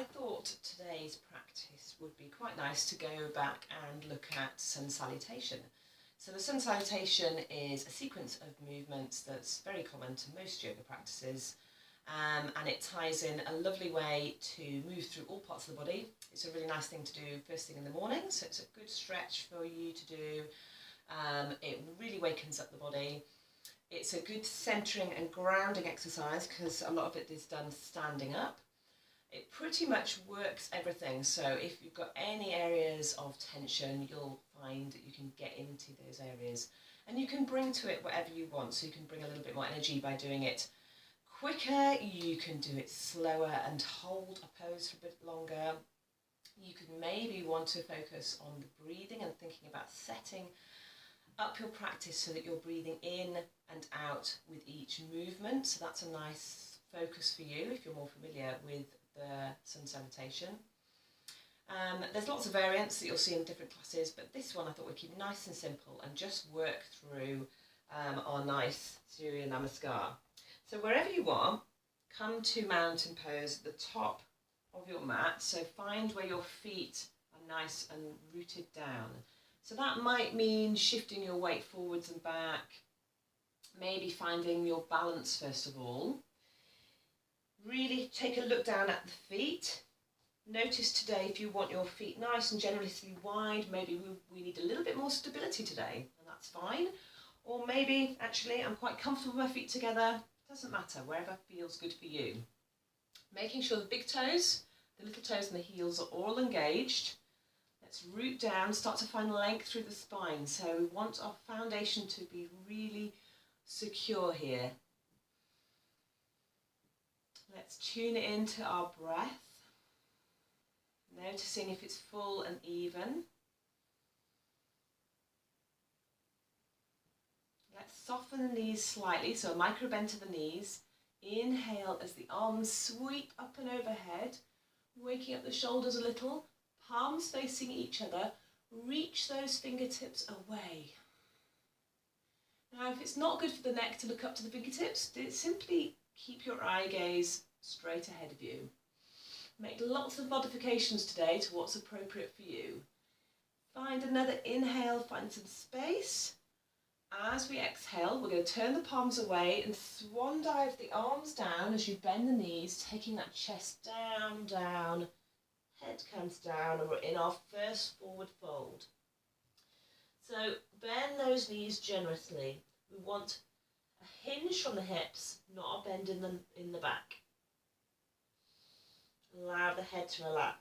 I thought today's practice would be quite nice to go back and look at sun salutation. So the sun salutation is a sequence of movements that's very common to most yoga practices, and it ties in a lovely way to move through all parts of the body. It's a really nice thing to do first thing in the morning, so it's a good stretch for you to do. It really wakens up the body. It's a good centering and grounding exercise because a lot of it is done standing up. It pretty much works everything, so if you've got any areas of tension, you'll find that you can get into those areas and you can bring to it whatever you want. So you can bring a little bit more energy by doing it quicker, you can do it slower and hold a pose for a bit longer. You could maybe want to focus on the breathing and thinking about setting up your practice so that you're breathing in and out with each movement. So that's a nice focus for you if you're more familiar with the sun salutation. There's lots of variants that you'll see in different classes, but this one I thought we'd keep nice and simple and just work through our nice Surya Namaskara. So wherever you are, come to mountain pose at the top of your mat. So find where your feet are nice and rooted down. So that might mean shifting your weight forwards and back, maybe finding your balance first of all. Really take a look down at the feet. Notice today if you want your feet nice and generously wide, maybe we need a little bit more stability today, and that's fine. Or maybe actually I'm quite comfortable with my feet together. Doesn't matter, wherever feels good for you. Making sure the big toes, the little toes and the heels are all engaged. Let's root down, start to find length through the spine. So we want our foundation to be really secure here. Let's tune it into our breath, noticing if it's full and even. Let's soften the knees slightly, so a micro bend to the knees. Inhale as the arms sweep up and overhead, waking up the shoulders a little, palms facing each other. Reach those fingertips away. Now if it's not good for the neck to look up to the fingertips, simply keep your eye gaze straight ahead of you. Make lots of modifications today to what's appropriate for you. Find another inhale, find some space. As we exhale, we're going to turn the palms away and swan dive the arms down as you bend the knees, taking that chest down, down, head comes down, and we're in our first forward fold. So bend those knees generously. We want a hinge from the hips, not a bend in the back. Allow the head to relax.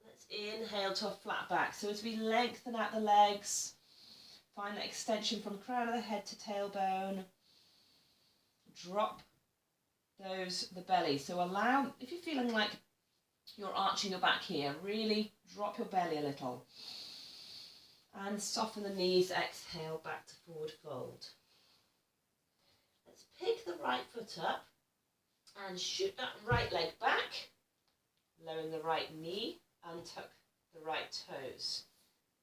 Let's inhale to a flat back. So as we lengthen out the legs, find that extension from the crown of the head to tailbone. Drop the belly. So allow, if you're feeling like you're arching your back here, really drop your belly a little. And soften the knees, exhale back to forward fold. Let's pick the right foot up and shoot that right leg back. Lowering the right knee, untuck the right toes.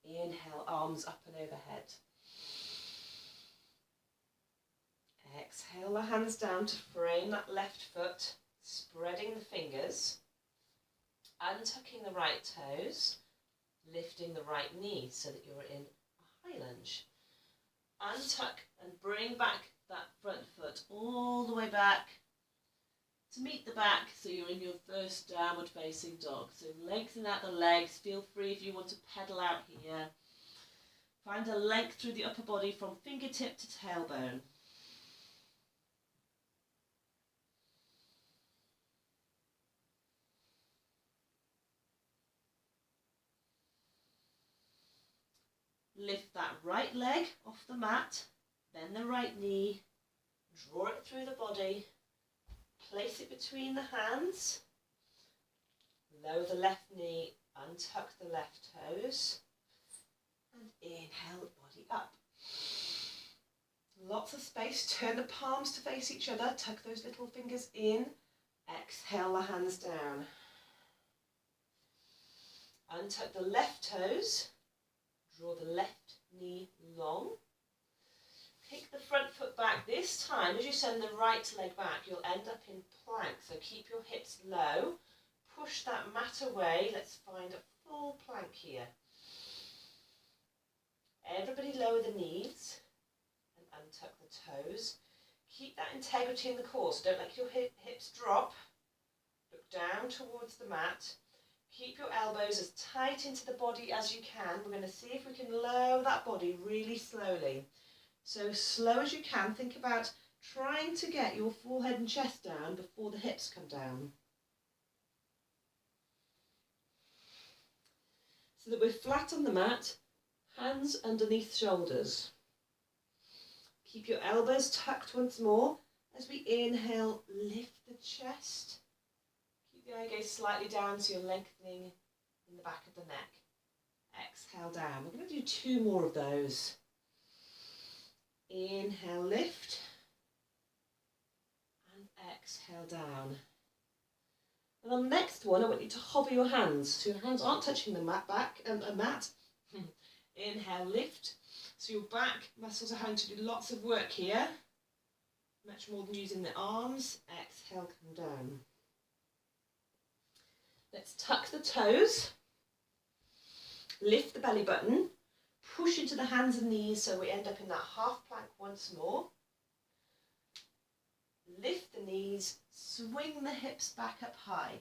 Inhale, arms up and overhead. Exhale the hands down to frame that left foot, spreading the fingers, untucking the right toes, lifting the right knee so that you're in a high lunge. Untuck and bring back that front foot all the way back to meet the back, so you're in your first downward facing dog. So lengthen out the legs, feel free if you want to pedal out here. Find a length through the upper body from fingertip to tailbone. Lift that right leg off the mat, bend the right knee, draw it through the body. Place it between the hands, lower the left knee, untuck the left toes, and inhale the body up. Lots of space, turn the palms to face each other, tuck those little fingers in, exhale the hands down. Untuck the left toes, draw the left knee long. Kick the front foot back. This time, as you send the right leg back, you'll end up in plank. So keep your hips low. push that mat away, let's find a full plank here. Everybody lower the knees and untuck the toes. Keep that integrity in the core, so don't let your hips drop. Look down towards the mat. Keep your elbows as tight into the body as you can. We're going to see if we can lower that body really slowly. So slow as you can. Think about trying to get your forehead and chest down before the hips come down. So that we're flat on the mat, hands underneath shoulders. Keep your elbows tucked once more. As we inhale, lift the chest. Keep the eye gaze slightly down so you're lengthening in the back of the neck. Exhale down. We're going to do 2 more of those. Inhale, lift. And exhale down. And on the next one, I want you to hover your hands. So your hands aren't touching the mat. Inhale, lift. So your back muscles are having to do lots of work here. Much more than using the arms. Exhale, come down. Let's tuck the toes. Lift the belly button. Push into the hands and knees so we end up in that half plank once more. Lift the knees, swing the hips back up high.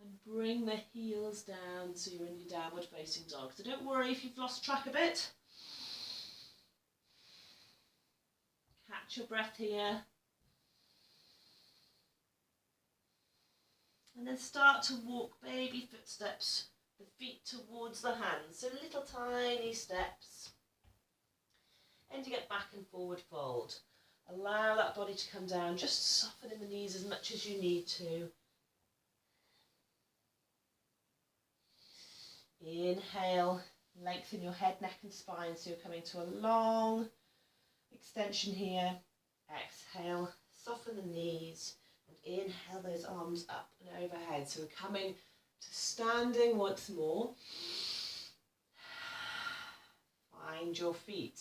And bring the heels down so you're in your downward facing dog. So don't worry if you've lost track a bit. Catch your breath here. And then start to walk baby footsteps, the feet towards the hands. So little tiny steps. And you get back and forward fold. Allow that body to come down. Just soften in the knees as much as you need to. Inhale, lengthen your head, neck and spine so you're coming to a long extension here. Exhale, soften the knees and inhale those arms up and overhead. So we're coming to standing once more. Find your feet.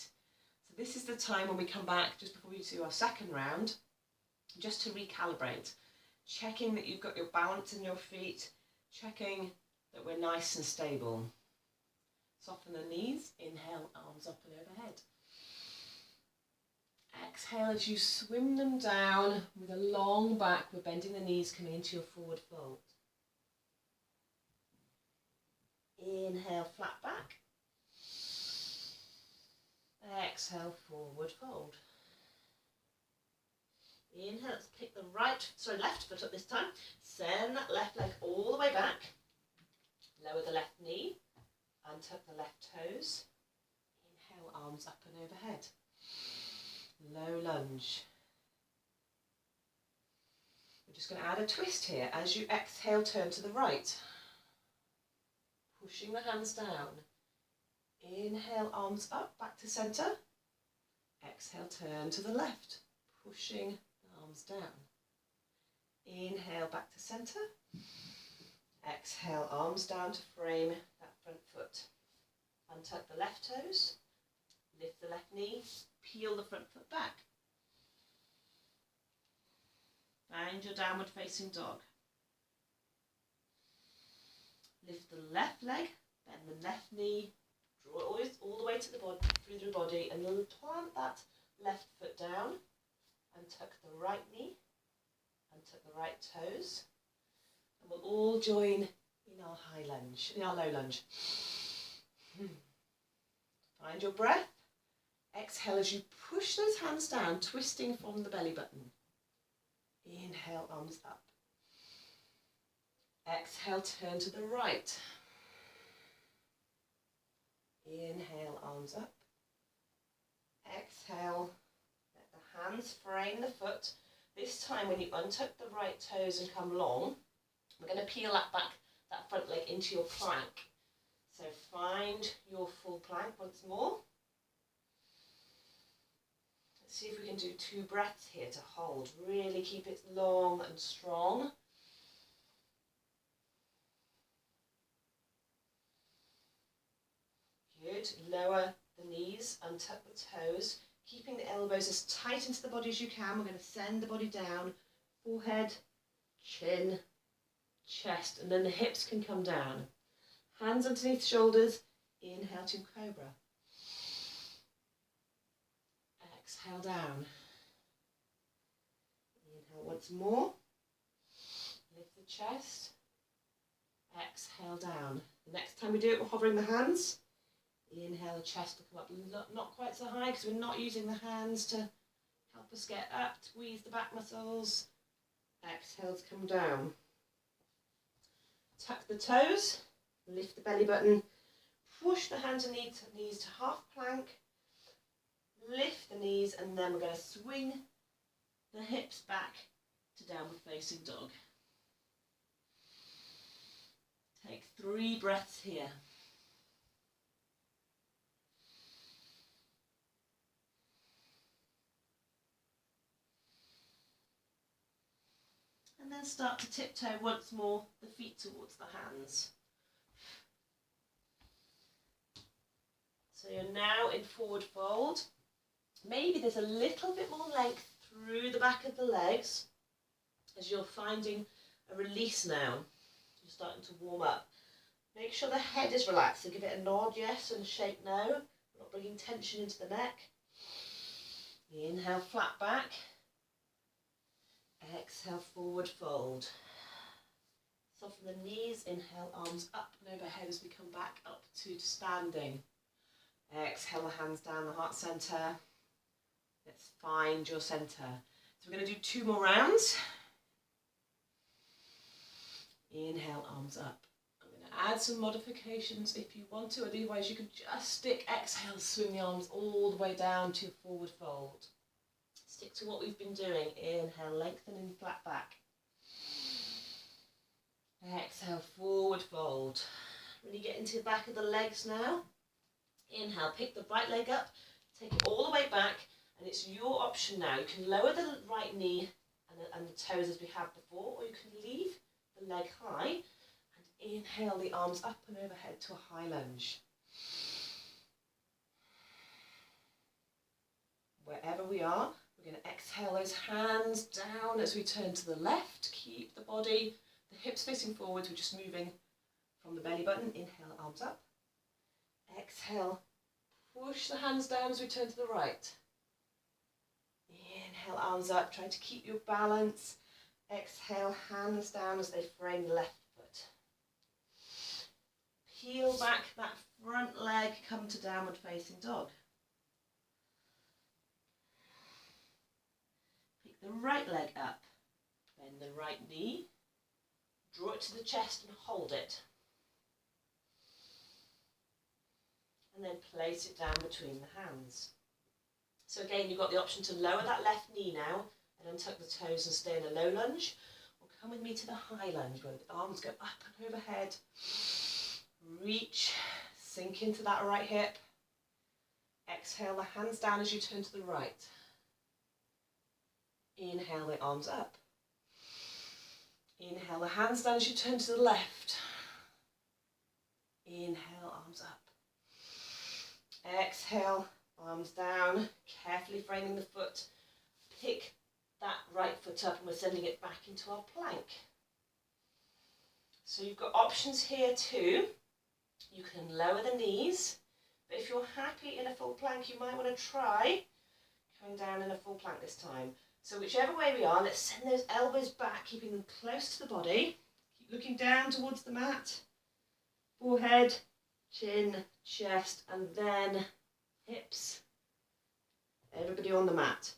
So this is the time when we come back just before we do our second round, just to recalibrate, checking that you've got your balance in your feet, checking that we're nice and stable. Soften the knees, inhale, arms up and overhead. Exhale as you swim them down with a long back. We're bending the knees, coming into your forward fold. Inhale, flat back. Exhale, forward fold. Inhale, let's pick the left foot up this time. Send that left leg all the way back. Lower the left knee, untuck the left toes. Inhale, arms up and overhead. Low lunge. We're just going to add a twist here. As you exhale, turn to the right. Pushing the hands down. Inhale, arms up, back to centre. Exhale, turn to the left. Pushing the arms down. Inhale, back to centre. Exhale, arms down to frame that front foot. Untuck the left toes. Lift the left knee. Peel the front foot back. Find your downward facing dog. Lift the left leg, bend the left knee, draw it all the way to the body, through the body, and you'll plant that left foot down, and tuck the right knee, and tuck the right toes, and we'll all join in our high lunge, in our low lunge. Find your breath. Exhale as you push those hands down, twisting from the belly button. Inhale, arms up. Exhale, turn to the right. Inhale, arms up. Exhale, let the hands frame the foot. This time when you untuck the right toes and come long, we're going to peel that front leg into your plank. So find your full plank once more. Let's see if we can do 2 breaths here to hold. Really keep it long and strong. Good. Lower the knees, untuck the toes, keeping the elbows as tight into the body as you can. We're going to send the body down, forehead, chin, chest, and then the hips can come down. Hands underneath shoulders, inhale to cobra. Exhale down. Inhale once more. Lift the chest. Exhale down. The next time we do it, we're hovering the hands. Inhale, the chest will come up, not quite so high because we're not using the hands to help us get up, squeeze the back muscles. Exhale to come down. Tuck the toes, lift the belly button, push the hands and knees to half plank, lift the knees, and then we're going to swing the hips back to downward facing dog. Take 3 breaths here. And then start to tiptoe once more the feet towards the hands. So you're now in forward fold. Maybe there's a little bit more length through the back of the legs as you're finding a release now. You're starting to warm up. Make sure the head is relaxed, so give it a nod yes and a shake no. We're not bringing tension into the neck. Inhale, flat back. Exhale, forward fold. Soften the knees, inhale, arms up and overhead as we come back up to standing. Exhale, the hands down the heart centre. Let's find your centre. So we're going to do 2 more rounds. Inhale, arms up. I'm going to add some modifications if you want to, otherwise you can just stick, exhale, swing the arms all the way down to forward fold. Stick to what we've been doing. Inhale, lengthening flat back. Exhale, forward fold. Really get into the back of the legs now. Inhale, pick the right leg up, take it all the way back, and it's your option now. You can lower the right knee and the toes as we have before, or you can leave the leg high and inhale the arms up and overhead to a high lunge. Wherever we are, we're going to exhale those hands down as we turn to the left. Keep the body, the hips facing forwards. We're just moving from the belly button. Inhale, arms up. Exhale, push the hands down as we turn to the right. Inhale, arms up. Try to keep your balance. Exhale, hands down as they frame the left foot. Peel back that front leg, come to downward facing dog. Pick the right leg up, bend the right knee, draw it to the chest and hold it. And then place it down between the hands. So again, you've got the option to lower that left knee now and untuck the toes and stay in a low lunge, or come with me to the high lunge where the arms go up and overhead. Reach, sink into that right hip. Exhale the hands down as you turn to the right. Inhale the arms up. Inhale the hands down as you turn to the left. Inhale, arms up. Exhale, arms down, carefully framing the foot. Pick that right foot up and we're sending it back into our plank. So you've got options here too. You can lower the knees, but if you're happy in a full plank, you might want to try coming down in a full plank this time. So whichever way we are, let's send those elbows back, keeping them close to the body. Keep looking down towards the mat. Forehead, chin, chest, and then hips. Everybody on the mat.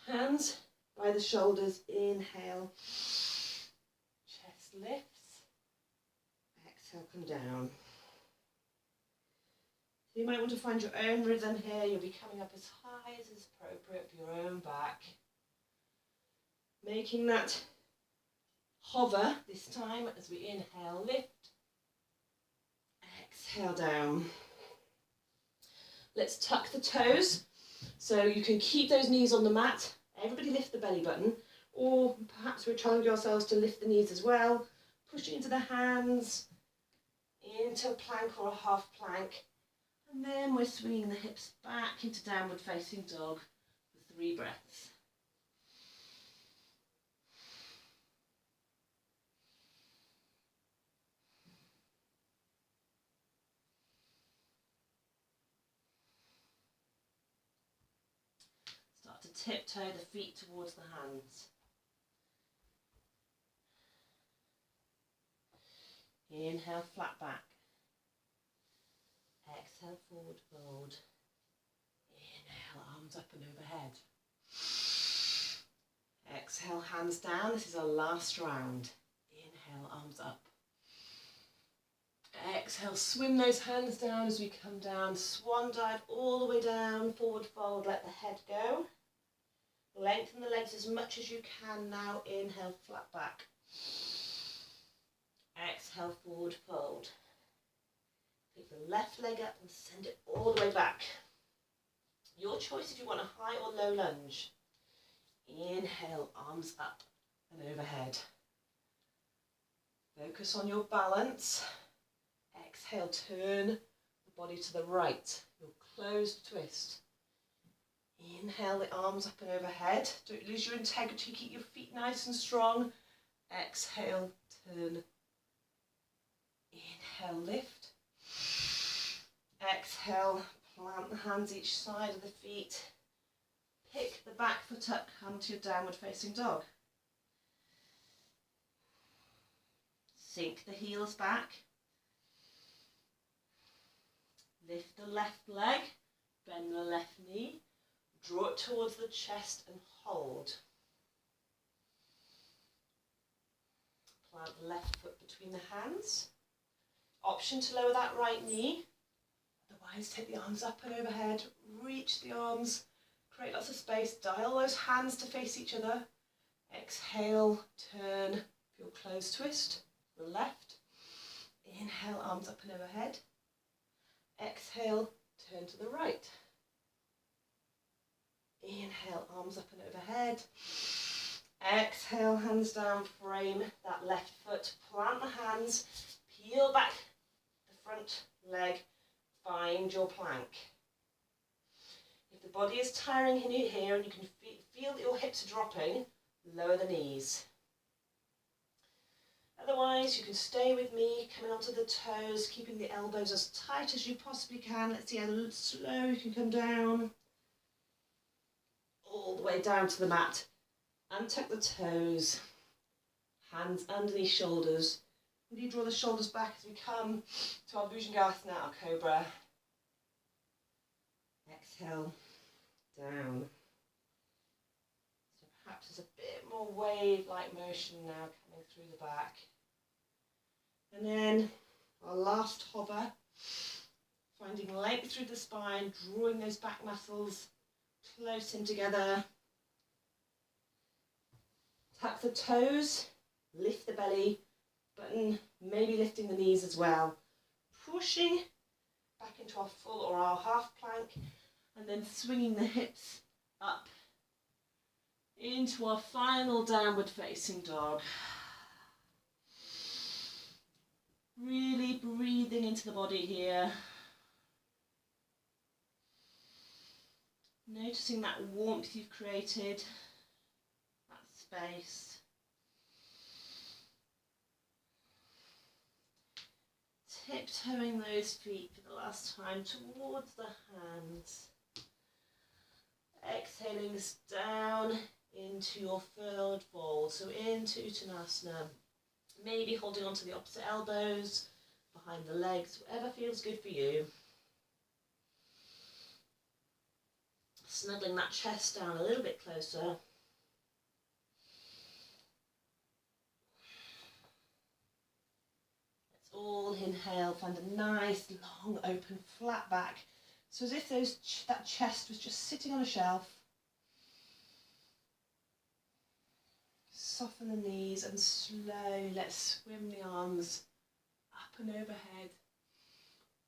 Hands by the shoulders, inhale. Chest lifts. Exhale, come down. So you might want to find your own rhythm here. You'll be coming up as high as is appropriate for your own back. Making that hover this time as we inhale, lift. Exhale down. Let's tuck the toes. So you can keep those knees on the mat. Everybody lift the belly button. Or perhaps we're challenging ourselves to lift the knees as well. Pushing into the hands, into a plank or a half plank. And then we're swinging the hips back into downward facing dog for 3 breaths. tiptoe the feet towards the hands. Inhale, flat back. Exhale, forward fold. Inhale, arms up and overhead. Exhale, hands down. This is our last round. Inhale, arms up. Exhale, swim those hands down as we come down. Swan dive all the way down, forward fold, let the head go. Lengthen the legs as much as you can now. Inhale, flat back. Exhale, forward fold. Pick the left leg up and send it all the way back. Your choice if you want a high or low lunge. Inhale, arms up and overhead. Focus on your balance. Exhale, turn the body to the right. Your closed twist. Inhale the arms up and overhead. Don't lose your integrity. Keep your feet nice and strong. Exhale, turn. Inhale, lift. Exhale, plant the hands each side of the feet. Pick the back foot up, come to your downward facing dog. Sink the heels back. Lift the left leg, bend the left knee, draw it towards the chest and hold. Plant the left foot between the hands. Option to lower that right knee. Otherwise, take the arms up and overhead, reach the arms, create lots of space, dial those hands to face each other. Exhale, turn, your closed twist, the left. Inhale, arms up and overhead. Exhale, turn to the right. Inhale, arms up and overhead. Exhale, hands down, frame that left foot, plant the hands, peel back the front leg, find your plank. If the body is tiring here and you can feel that your hips are dropping, lower the knees. Otherwise, you can stay with me, coming onto the toes, keeping the elbows as tight as you possibly can. Let's see how slow you can come down. All the way down to the mat. Untuck the toes. Hands underneath shoulders. Really draw the shoulders back as we come to our Bhujangasana, our cobra. Exhale, down. So perhaps there's a bit more wave-like motion now coming through the back. And then our last hover, finding length through the spine, drawing those back muscles close in together. Tuck the toes, lift the belly button, maybe lifting the knees as well. Pushing back into our full or our half plank, and then swinging the hips up into our final downward facing dog. Really breathing into the body here. Noticing that warmth you've created, that space. Tiptoeing those feet for the last time towards the hands. Exhaling this down into your forward fold, so into Uttanasana. Maybe holding onto the opposite elbows, behind the legs, whatever feels good for you. Snuggling that chest down a little bit closer. Let's all inhale, find a nice, long, open, flat back. So as if that chest was just sitting on a shelf. Soften the knees and slowly let's swim the arms up and overhead.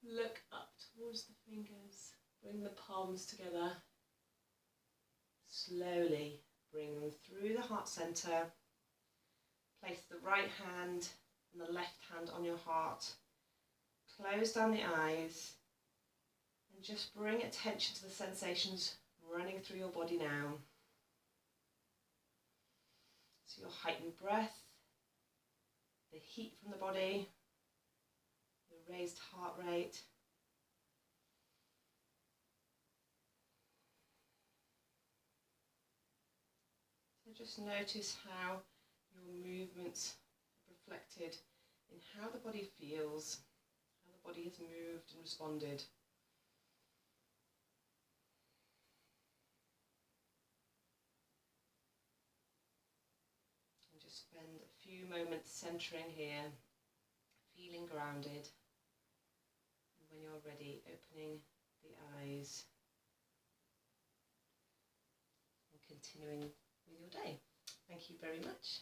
Look up towards the fingers. Bring the palms together. Slowly bring them through the heart center. Place the right hand and the left hand on your heart. Close down the eyes and just bring attention to the sensations running through your body now. So your heightened breath, the heat from the body, the raised heart rate. just notice how your movements are reflected in how the body feels, how the body has moved and responded. And just spend a few moments centering here, feeling grounded. And when you're ready, opening the eyes and continuing with your day. Thank you very much.